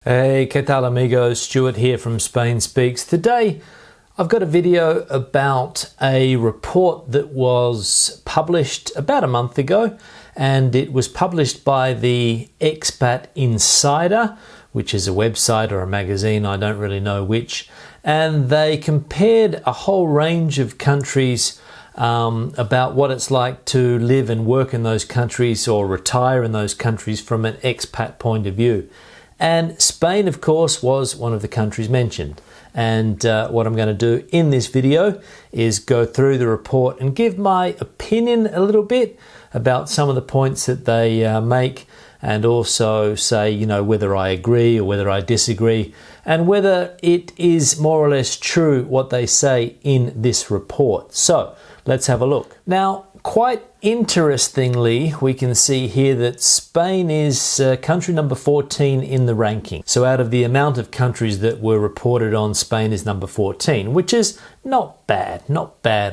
Hey, ¿qué tal amigos? Stuart here from Spain Speaks. Today I've got a video about a report that was published about a month ago, and it was published by the Expat Insider, which is a website or a magazine, I don't really know which, and they compared a whole range of countries about what it's like to live and work in those countries or retire in those countries from an expat point of view. And Spain, of course, was one of the countries mentioned. And what I'm going to do in this video is go through the report and give my opinion a little bit about some of the points that they make, and also say, you know, whether I agree or whether I disagree, and whether it is more or less true what they say in this report. So let's have a look. Now, quite interestingly, we can see here that Spain is country number 14 in the ranking. So out of the amount of countries that were reported on, Spain is number 14, which is not bad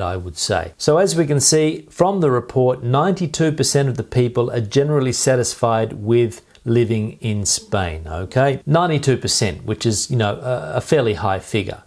I would say. So as we can see from the report, 92% of the people are generally satisfied with living in Spain, okay? 92%, which is, you know, a fairly high figure.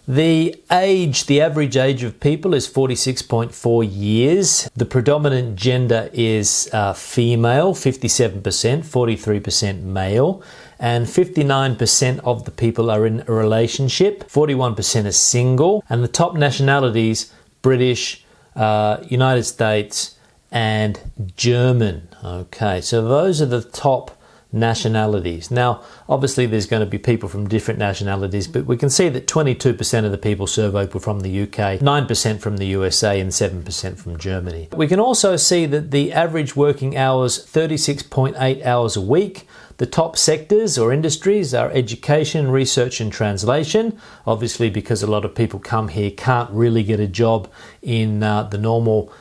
The average age of people is 46.4 years. The predominant gender is female, 57%, 43% male, and 59% of the people are in a relationship, 41% are single, and the top nationalities, British, United States, and German. Okay, so those are the top nationalities. Now, obviously there's going to be people from different nationalities, but we can see that 22% of the people surveyed were from the UK, 9% from the USA, and 7% from Germany. We can also see that the average working hours, 36.8 hours a week. The top sectors or industries are education, research and translation, obviously because a lot of people come here can't really get a job in the normal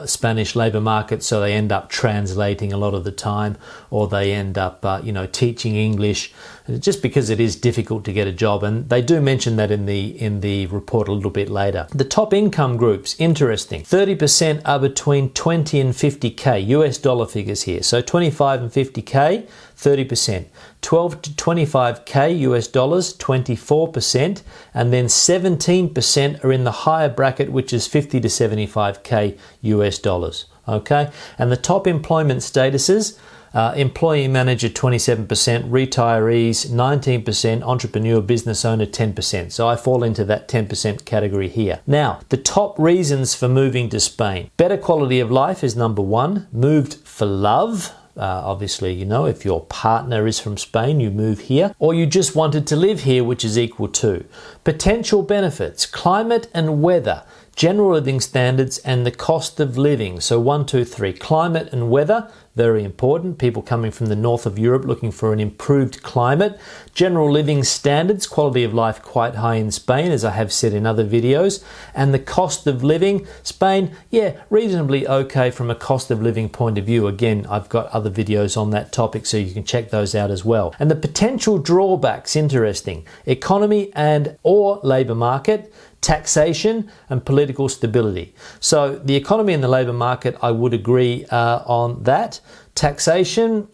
Spanish labour market, so they end up translating a lot of the time, or they end up teaching English, just because it is difficult to get a job, and they do mention that in the report a little bit later. The top income groups, interesting, 30% are between 20 and 50k, US dollar figures here, so 25 and 50k, 30%, 12 to 25k US dollars, 24%, and then 17% are in the higher bracket, which is 50 to 75k US dollars. Okay, and the top employment statuses: employee manager 27%, retirees 19%, entrepreneur business owner 10%. So I fall into that 10% category here. Now, the top reasons for moving to Spain: better quality of life is number one. Moved for love. Obviously, you know, if your partner is from Spain, you move here, or you just wanted to live here, which is equal to. Potential benefits: climate and weather, general living standards, and the cost of living. So 1, 2, 3. Climate and weather, very important. People coming from the north of Europe looking for an improved climate. General living standards, quality of life quite high in Spain, as I have said in other videos. And the cost of living, Spain, yeah, reasonably okay from a cost of living point of view. Again, I've got other videos on that topic, so you can check those out as well. And the potential drawbacks, interesting: economy and or labour market, taxation, and political stability. So the economy and the labour market, I would agree on that. Taxation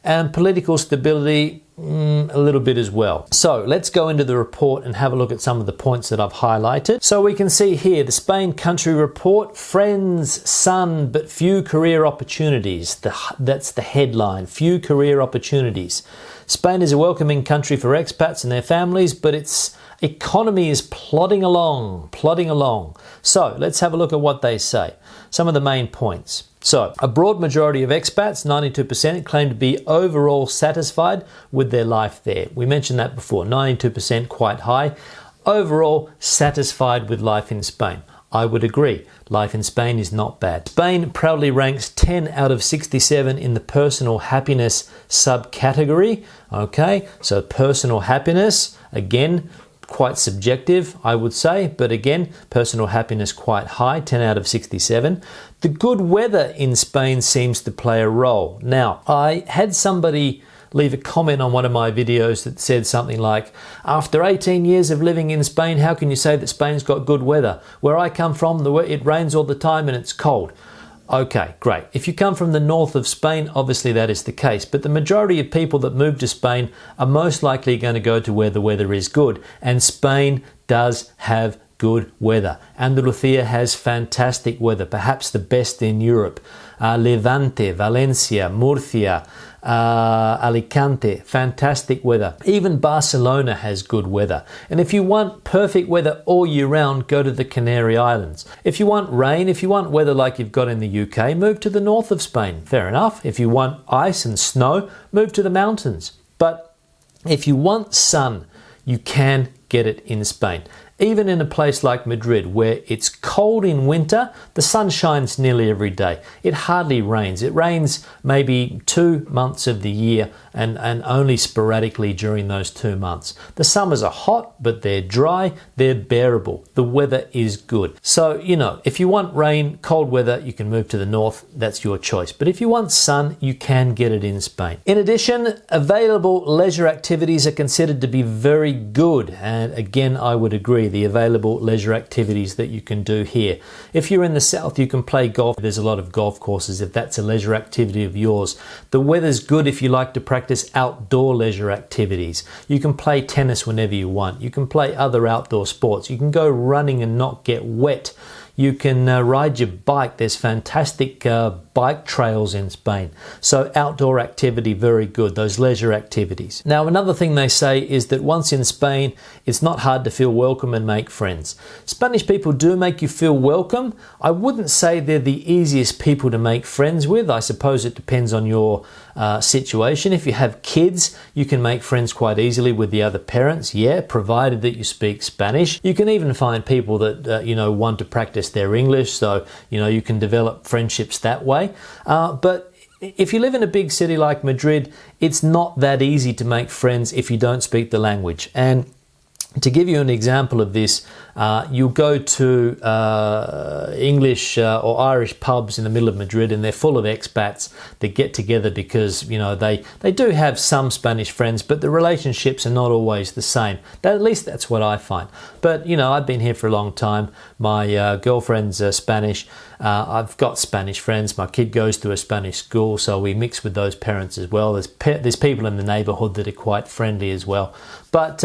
and political stability, a little bit as well. So let's go into the report and have a look at some of the points that I've highlighted. So we can see here the Spain country report: friends, sun, but few career opportunities. That's the headline: few career opportunities. Spain is a welcoming country for expats and their families, but its economy is plodding along. So let's have a look at what they say. Some of the main points. So, a broad majority of expats, 92%, claim to be overall satisfied with their life there. We mentioned that before, 92%, quite high. Overall satisfied with life in Spain. I would agree. Life in Spain is not bad. Spain proudly ranks 10 out of 67 in the personal happiness subcategory. Okay, so personal happiness, again, quite subjective, I would say, but again, personal happiness quite high, 10 out of 67. The good weather in Spain seems to play a role. Now, I had somebody leave a comment on one of my videos that said something like, after 18 years of living in Spain, how can you say that Spain's got good weather? Where I come from, it rains all the time and it's cold. Okay, great. If you come from the north of Spain, obviously that is the case, but the majority of people that move to Spain are most likely going to go to where the weather is good, and Spain does have good weather. Andalucía has fantastic weather, perhaps the best in Europe. Levante, Valencia, Murcia, Alicante, fantastic weather. Even Barcelona has good weather. And if you want perfect weather all year round, go to the Canary Islands. If you want rain, if you want weather like you've got in the UK, move to the north of Spain. Fair enough. If you want ice and snow, move to the mountains. But if you want sun, you can get it in Spain. Even in a place like Madrid, where it's cold in winter, the sun shines nearly every day. It hardly rains. It rains maybe 2 months of the year and only sporadically during those 2 months. The summers are hot, but they're dry, they're bearable. The weather is good. So, if you want rain, cold weather, you can move to the north. That's your choice. But if you want sun, you can get it in Spain. In addition, available leisure activities are considered to be very good. And again, I would agree. The available leisure activities that you can do here. If you're in the south, you can play golf. There's a lot of golf courses if that's a leisure activity of yours. The weather's good if you like to practice outdoor leisure activities. You can play tennis whenever you want. You can play other outdoor sports. You can go running and not get wet. You can ride your bike. There's fantastic bike trails in Spain. So outdoor activity, very good, those leisure activities. Now, another thing they say is that once in Spain, it's not hard to feel welcome and make friends. Spanish people do make you feel welcome. I wouldn't say they're the easiest people to make friends with. I suppose it depends on your situation. If you have kids, you can make friends quite easily with the other parents, provided that you speak Spanish. You can even find people that, want to practice their English, so, you can develop friendships that way. But if you live in a big city like Madrid, it's not that easy to make friends if you don't speak the language. And to give you an example of this, you'll go to English or Irish pubs in the middle of Madrid, and they're full of expats that get together because, they do have some Spanish friends, but the relationships are not always the same. At least that's what I find. But, I've been here for a long time. My girlfriend's Spanish. I've got Spanish friends. My kid goes to a Spanish school, so we mix with those parents as well. There's people in the neighborhood that are quite friendly as well. But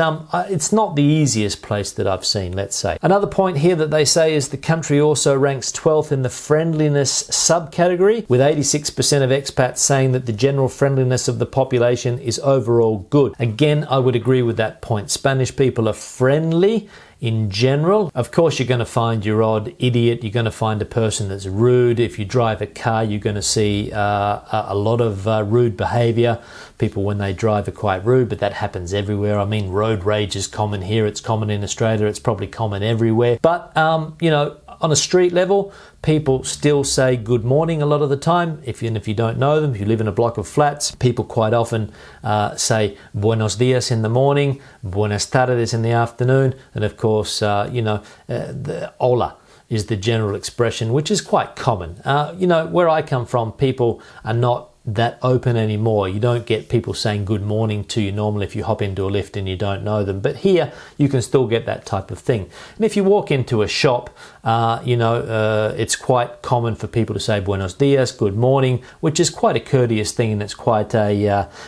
it's not the easiest place that I've seen, let's say. Another point here that they say is the country also ranks 12th in the friendliness subcategory, with 86% of expats saying that the general friendliness of the population is overall good. Again, I would agree with that point. Spanish people are friendly in general. Of course, you're going to find your odd idiot. You're going to find a person that's rude. If you drive a car, you're going to see a lot of rude behavior. People, when they drive, are quite rude, but that happens everywhere. I mean, road rage is common here. It's common in Australia. It's probably common everywhere. But, on a street level, people still say good morning a lot of the time. If you don't know them, if you live in a block of flats, people quite often say buenos dias in the morning, buenas tardes in the afternoon, and of course, the hola is the general expression, which is quite common. Where I come from, people are not that open anymore. You don't get people saying good morning to you normally if you hop into a lift and you don't know them. But here, you can still get that type of thing. And if you walk into a shop, it's quite common for people to say buenos dias, good morning, which is quite a courteous thing, and it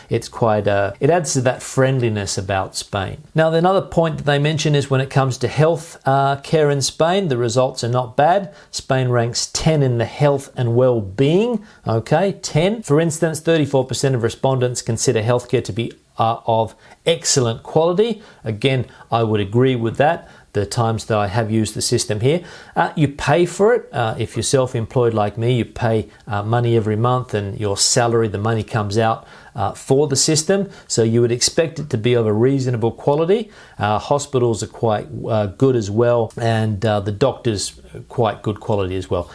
adds to that friendliness about Spain. Now, another point that they mention is when it comes to health care in Spain, the results are not bad. Spain ranks 10 in the health and well-being. Okay, 10. For instance, 34% of respondents consider healthcare to be of excellent quality. Again, I would agree with that. The times that I have used the system here. You pay for it. If you're self-employed like me, you pay money every month, and your salary, the money comes out for the system. So you would expect it to be of a reasonable quality. Hospitals are quite good as well, and the doctors quite good quality as well.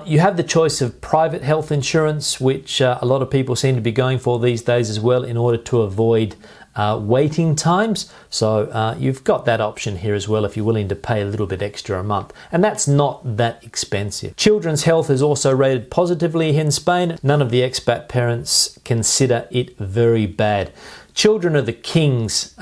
You have the choice of private health insurance, which a lot of people seem to be going for these days as well, in order to avoid waiting times. So you've got that option here as well if you're willing to pay a little bit extra a month. And that's not that expensive. Children's health is also rated positively in Spain. None of the expat parents consider it very bad. Children are the kings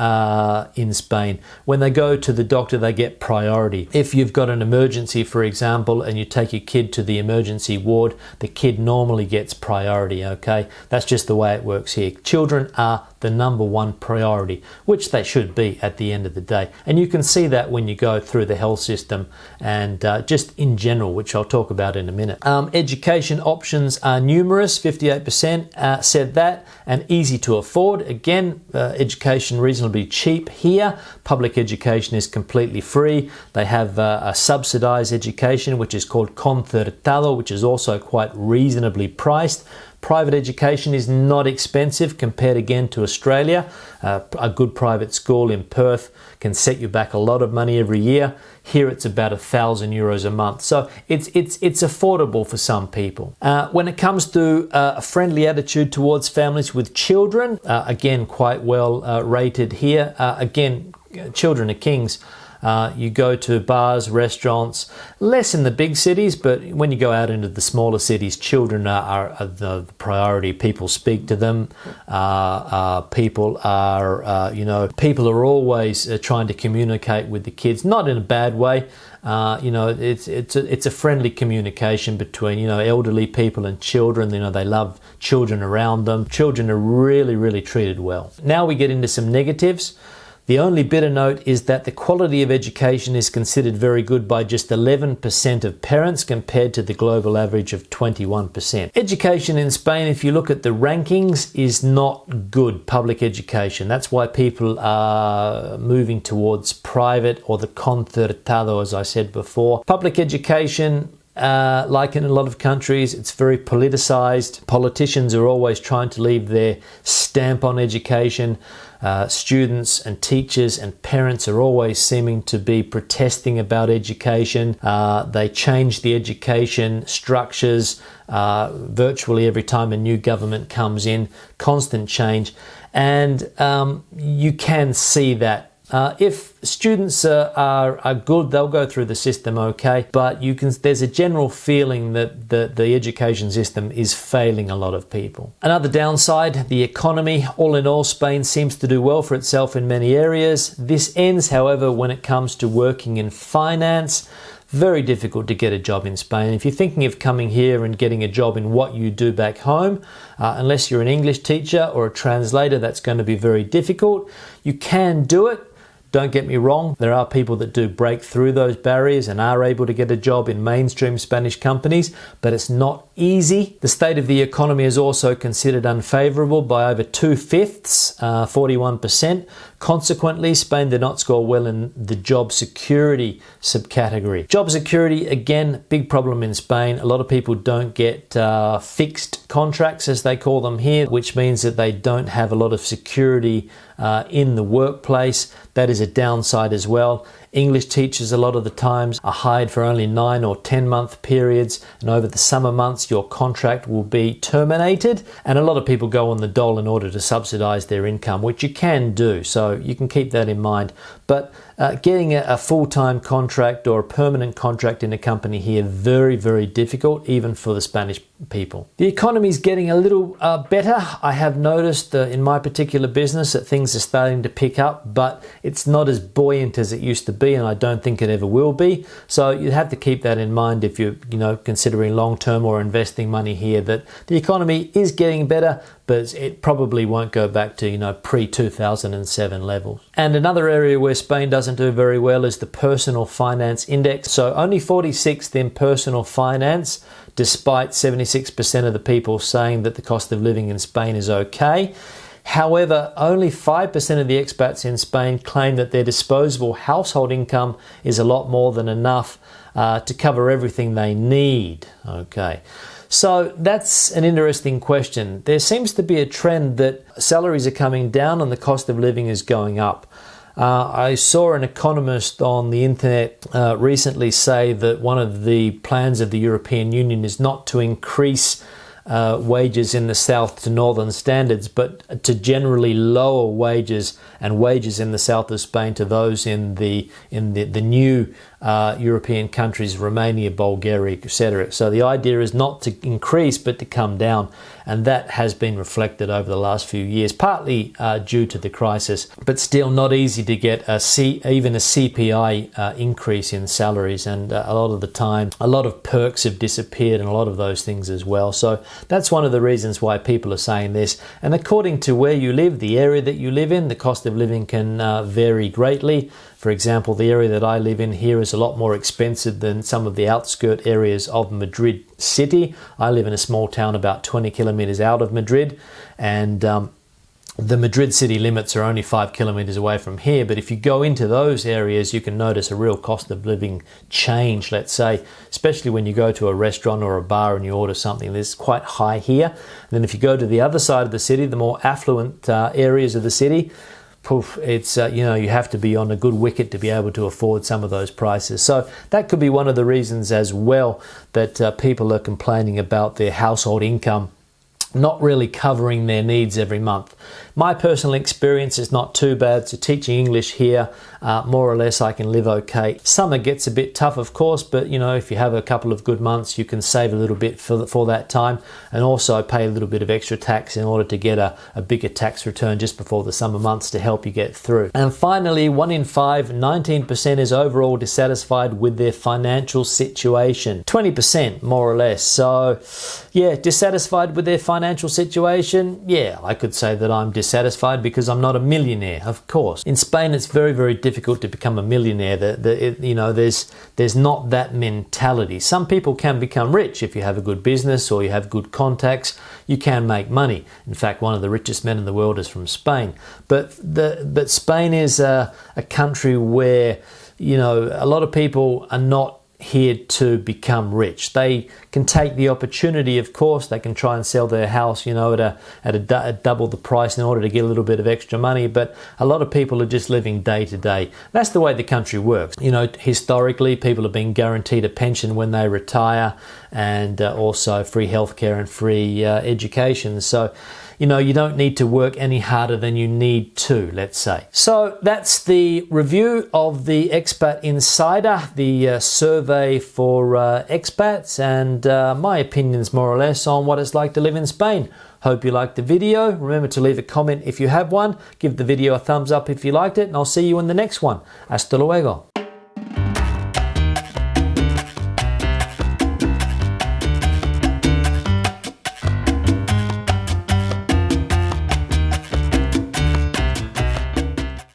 in Spain. When they go to the doctor, they get priority. If you've got an emergency, for example, and you take your kid to the emergency ward, the kid normally gets priority, okay? That's just the way it works here. Children are the number one priority, which they should be at the end of the day. And you can see that when you go through the health system and just in general, which I'll talk about in a minute. Education options are numerous, 58% said that, and easy to afford. Again, education reasonably cheap here. Public education is completely free. They have a subsidized education, which is called concertado, which is also quite reasonably priced. Private education is not expensive compared again to Australia. A good private school in Perth can set you back a lot of money every year. Here it's about €1,000 a month. So it's affordable for some people. When it comes to a friendly attitude towards families with children, again, quite well rated here. Again, children are kings. You go to bars, restaurants, less in the big cities, but when you go out into the smaller cities, children are the priority. People speak to them. People are always trying to communicate with the kids, not in a bad way. It's a friendly communication between, elderly people and children. They love children around them. Children are really, really treated well. Now we get into some negatives. The only bitter note is that the quality of education is considered very good by just 11% of parents compared to the global average of 21%. Education in Spain, if you look at the rankings, is not good, public education. That's why people are moving towards private or the concertado, as I said before. Public education, like in a lot of countries, it's very politicized. Politicians are always trying to leave their stamp on education. Students and teachers and parents are always seeming to be protesting about education. They change the education structures virtually every time a new government comes in. Constant change. And you can see that. If students are good, they'll go through the system okay, but there's a general feeling that the education system is failing a lot of people. Another downside, the economy. All in all, Spain seems to do well for itself in many areas. This ends, however, when it comes to working in finance. Very difficult to get a job in Spain. If you're thinking of coming here and getting a job in what you do back home, unless you're an English teacher or a translator, that's going to be very difficult. You can do it. Don't get me wrong, there are people that do break through those barriers and are able to get a job in mainstream Spanish companies, but it's not easy. The state of the economy is also considered unfavorable by over 2/5, 41%. Consequently, Spain did not score well in the job security subcategory. Job security, again, big problem in Spain. A lot of people don't get fixed contracts, as they call them here, which means that they don't have a lot of security in the workplace. That is a downside as well. English teachers a lot of the times are hired for only 9 or 10 month periods, and over the summer months your contract will be terminated, and a lot of people go on the dole in order to subsidize their income, which you can do, so you can keep that in mind. But getting a full-time contract or a permanent contract in a company here, very, very difficult, even for the Spanish people. The economy is getting a little better. I have noticed in my particular business that things are starting to pick up, but it's not as buoyant as it used to be, and I don't think it ever will be. So you have to keep that in mind if you're considering long-term or investing money here, that the economy is getting better, but it probably won't go back to pre-2007 levels. And another area where Spain doesn't do very well is the personal finance index. So only 46th in personal finance, despite 76% of the people saying that the cost of living in Spain is okay. However, only 5% of the expats in Spain claim that their disposable household income is a lot more than enough to cover everything they need. Okay. So that's an interesting question. There seems to be a trend that salaries are coming down and the cost of living is going up. I saw an economist on the internet recently say that one of the plans of the European Union is not to increase wages in the south to northern standards, but to generally lower wages in the south of Spain to those in the new European countries, Romania, Bulgaria, etc. So the idea is not to increase but to come down, and that has been reflected over the last few years, partly due to the crisis, but still not easy to get even a CPI increase in salaries, and a lot of the time a lot of perks have disappeared and a lot of those things as well. So that's one of the reasons why people are saying this, and according to where you live, the area that you live in, the cost of living can vary greatly. For example, the area that I live in here is a lot more expensive than some of the outskirt areas of Madrid city. I live in a small town about 20 kilometers out of Madrid, and the Madrid city limits are only 5 kilometers away from here. But if you go into those areas, you can notice a real cost of living change, let's say, especially when you go to a restaurant or a bar and you order something that's quite high here. And then if you go to the other side of the city, the more affluent areas of the city, it's you have to be on a good wicket to be able to afford some of those prices. So that could be one of the reasons as well that people are complaining about their household income not really covering their needs every month. My personal experience is not too bad. So teaching English here, more or less I can live okay. Summer gets a bit tough, of course, but if you have a couple of good months, you can save a little bit for that time, and also pay a little bit of extra tax in order to get a bigger tax return just before the summer months to help you get through. And finally, 1 in 5, 19% is overall dissatisfied with their financial situation. 20% more or less. So yeah, dissatisfied with their financial situation. Yeah, I could say that I'm dissatisfied because I'm not a millionaire, of course. In Spain, it's very, very difficult to become a millionaire. There's not that mentality. Some people can become rich if you have a good business or you have good contacts. You can make money. In fact, one of the richest men in the world is from Spain. But Spain is a country where a lot of people are not here to become rich. They can take the opportunity, of course. They can try and sell their house, at double the price in order to get a little bit of extra money. But a lot of people are just living day to day. That's the way the country works. Historically, people have been guaranteed a pension when they retire, and also free healthcare and free education. So you don't need to work any harder than you need to, let's say. So that's the review of the Expat Insider, the survey for expats, and my opinions more or less on what it's like to live in Spain. Hope you liked the video. Remember to leave a comment if you have one. Give the video a thumbs up if you liked it, and I'll see you in the next one. Hasta luego.